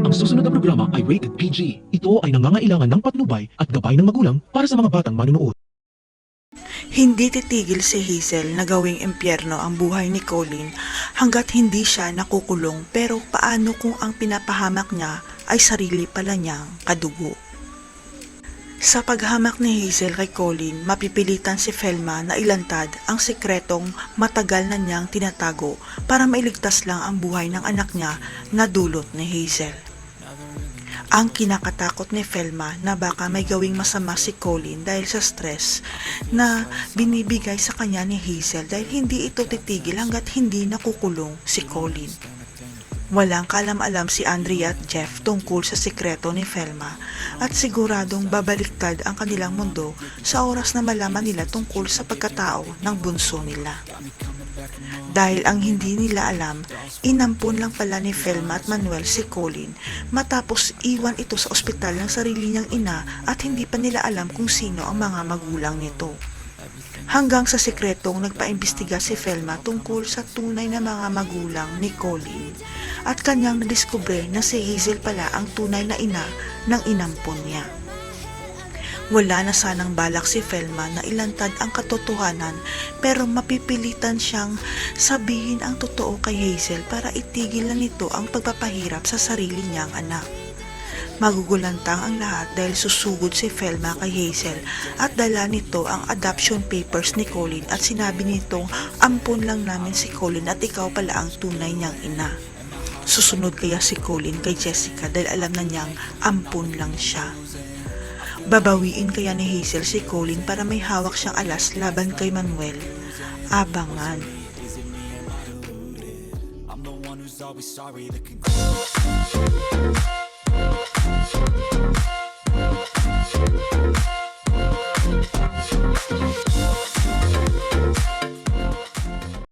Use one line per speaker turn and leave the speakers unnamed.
Ang susunod na programa ay rated PG. Ito ay nangangailangan ng patnubay at gabay ng magulang para sa mga batang manunood.
Hindi titigil si Hazel na gawing impyerno ang buhay ni Colin hanggat hindi siya nakukulong, pero paano kung ang pinapahamak niya ay sarili pala niyang kadugo? Sa paghamak ni Hazel kay Colin, mapipilitan si Velma na ilantad ang sikretong matagal na niyang tinatago para mailigtas lang ang buhay ng anak niya na dulot ni Hazel. Ang kinakatakot ni Velma na baka may gawing masama si Colin dahil sa stress na binibigay sa kanya ni Hazel dahil hindi ito titigil hanggat hindi nakukulong si Colin. Walang kaalam-alam si Andrea at Jeff tungkol sa sikreto ni Velma at siguradong babaliktad ang kanilang mundo sa oras na malaman nila tungkol sa pagkatao ng bunso nila. Dahil ang hindi nila alam, inampun lang pala ni Velma at Manuel si Colin matapos iwan ito sa ospital ng sarili niyang ina at hindi pa nila alam kung sino ang mga magulang nito. Hanggang sa sikretong nagpaimbestiga si Velma tungkol sa tunay na mga magulang ni Colin at kanyang nadiskubre na si Hazel pala ang tunay na ina ng inampun niya. Wala na sanang balak si Velma na ilantad ang katotohanan, pero mapipilitan siyang sabihin ang totoo kay Hazel para itigil na nito ang pagpapahirap sa sarili niyang anak. Magugulantang ang lahat dahil susugod si Velma kay Hazel at dala nito ang adoption papers ni Colin at sinabi nitong ampun lang namin si Colin at ikaw pala ang tunay niyang ina. Susunod kaya si Colin kay Jessica dahil alam na niyang ampun lang siya. Babawiin kaya ni Hazel si Colin para may hawak siyang alas laban kay Manuel? Abangan.
I'm the one who's always sorry. The conclusion.